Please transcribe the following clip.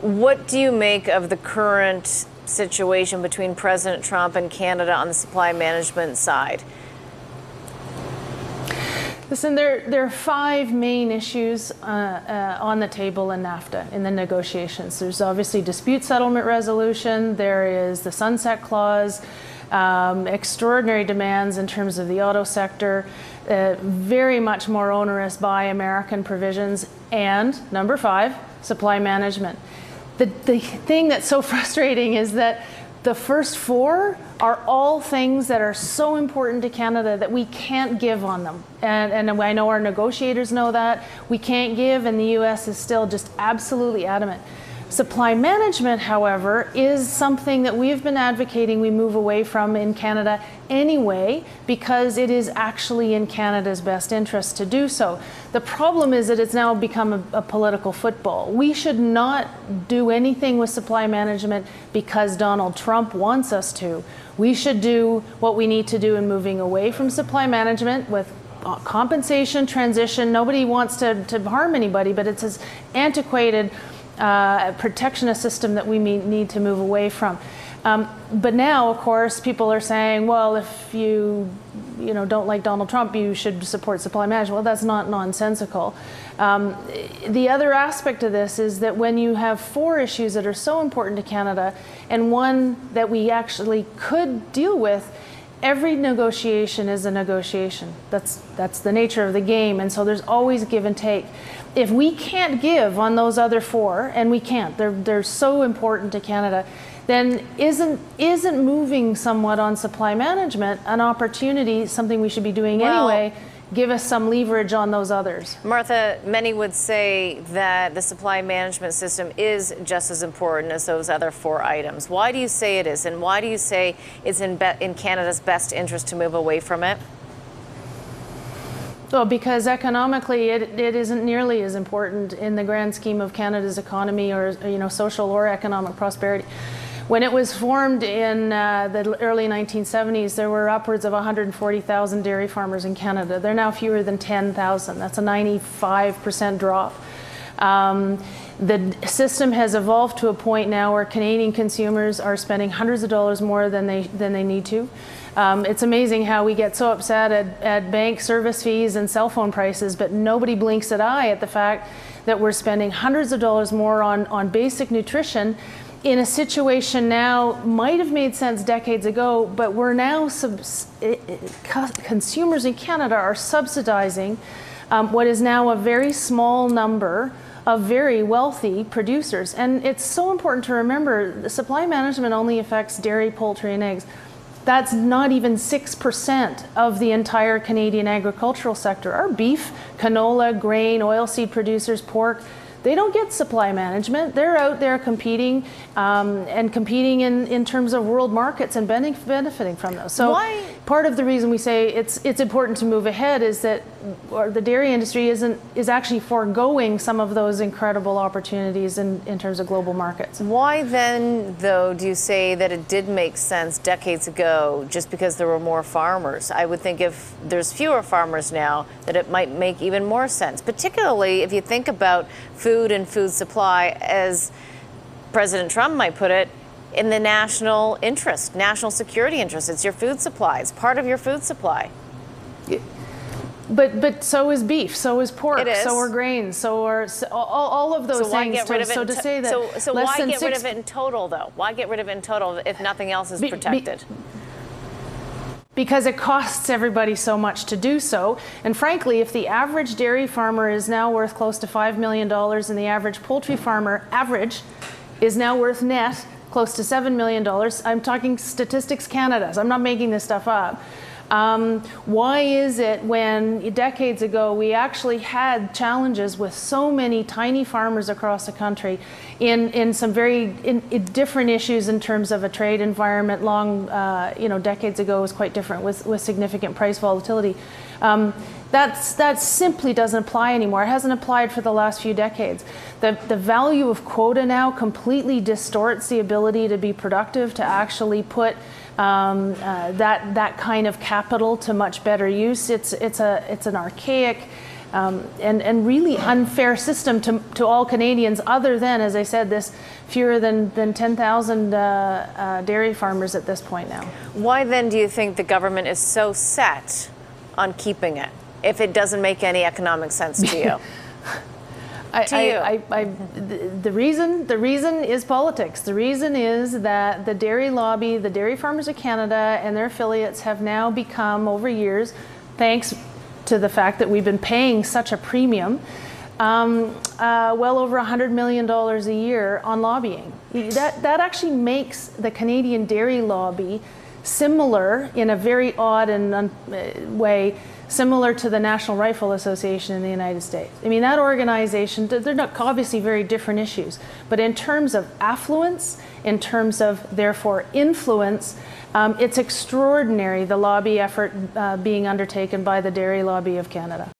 What do you make of the current situation between President Trump and Canada on the supply management side? Listen, there are five main issues on the table in NAFTA, in the negotiations. There's obviously dispute settlement resolution, there is the sunset clause, extraordinary demands in terms of the auto sector, very much more onerous Buy American provisions, and number five, supply management. The thing that's so frustrating is that the first four are all things that are so important to Canada that we can't give on them. And I know our negotiators know that. We can't give, and the U.S. is still just absolutely adamant. Supply management, however, is something that we've been advocating we move away from in Canada anyway, because it is actually in Canada's best interest to do so. The problem is that it's now become a political football. We should not do anything with supply management because Donald Trump wants us to. We should do what we need to do in moving away from supply management with compensation, transition. Nobody wants to harm anybody, but it's this antiquated protectionist system that we need to move away from. But now, of course, people are saying, well, if you don't like Donald Trump, you should support supply management. Well, that's not nonsensical. The other aspect of this is that when you have four issues that are so important to Canada and one that we actually could deal with, every negotiation is a negotiation. That's the nature of the game, and so there's always give and take. If we can't give on those other four, and we can't, they're so important to Canada, then isn't moving somewhat on supply management an opportunity, something we should be doing anyway? Give us some leverage on those others. Martha, many would say that the supply management system is just as important as those other four items. Why do you say it is, and why do you say it's in Canada's best interest to move away from it? Well, because economically it isn't nearly as important in the grand scheme of Canada's economy or social or economic prosperity. When it was formed in the early 1970s, there were upwards of 140,000 dairy farmers in Canada. They're now fewer than 10,000. That's a 95% drop. The system has evolved to a point now where Canadian consumers are spending hundreds of dollars more than they need to. It's amazing how we get so upset at bank service fees and cell phone prices, but nobody blinks an eye at the fact that we're spending hundreds of dollars more on basic nutrition in a situation now might have made sense decades ago, but we're now consumers in Canada are subsidizing what is now a very small number of very wealthy producers. And it's so important to remember the supply management only affects dairy, poultry, and eggs. That's not even 6% of the entire Canadian agricultural sector. Our beef, canola, grain, oilseed producers, pork, they don't get supply management. They're out there competing and competing in terms of world markets and benefiting from those. So part of the reason we say it's important to move ahead is that the dairy industry is actually foregoing some of those incredible opportunities in terms of global markets. Why then, though, do you say that it did make sense decades ago just because there were more farmers? I would think if there's fewer farmers now that it might make even more sense, particularly if you think about food and food supply, as President Trump might put it, in the national interest, national security interest. It's your food supply. It's part of your food supply. But so is beef, so is pork, It is. So are grains, so are all of those So things. why get rid of it? So to say that so why get rid of it in total, though? Why get rid of it in total if nothing else is protected? Because it costs everybody so much to do so. And frankly, if the average dairy farmer is now worth close to $5 million and the average poultry farmer is now worth net close to $7 million, I'm talking Statistics Canada, so I'm not making this stuff up. Why is it when decades ago we actually had challenges with so many tiny farmers across the country in some very different issues in terms of a trade environment decades ago was quite different with significant price volatility. That simply doesn't apply anymore. It hasn't applied for the last few decades. The value of quota now completely distorts the ability to be productive, to actually put that kind of capital to much better use. It's an archaic and really unfair system to all Canadians, other than, as I said, this fewer than 10,000 dairy farmers at this point now. Why then do you think the government is so set on keeping it, if it doesn't make any economic sense to you? The reason is politics. The reason is that the dairy lobby, the Dairy Farmers of Canada and their affiliates have now become, over years, thanks to the fact that we've been paying such a premium, well over $100 million a year on lobbying. That actually makes the Canadian dairy lobby similar, in a very odd and way, similar to the National Rifle Association in the United States. I mean, that organization, they're not obviously very different issues, but in terms of affluence, in terms of, therefore, influence, it's extraordinary, the lobby effort being undertaken by the Dairy Lobby of Canada.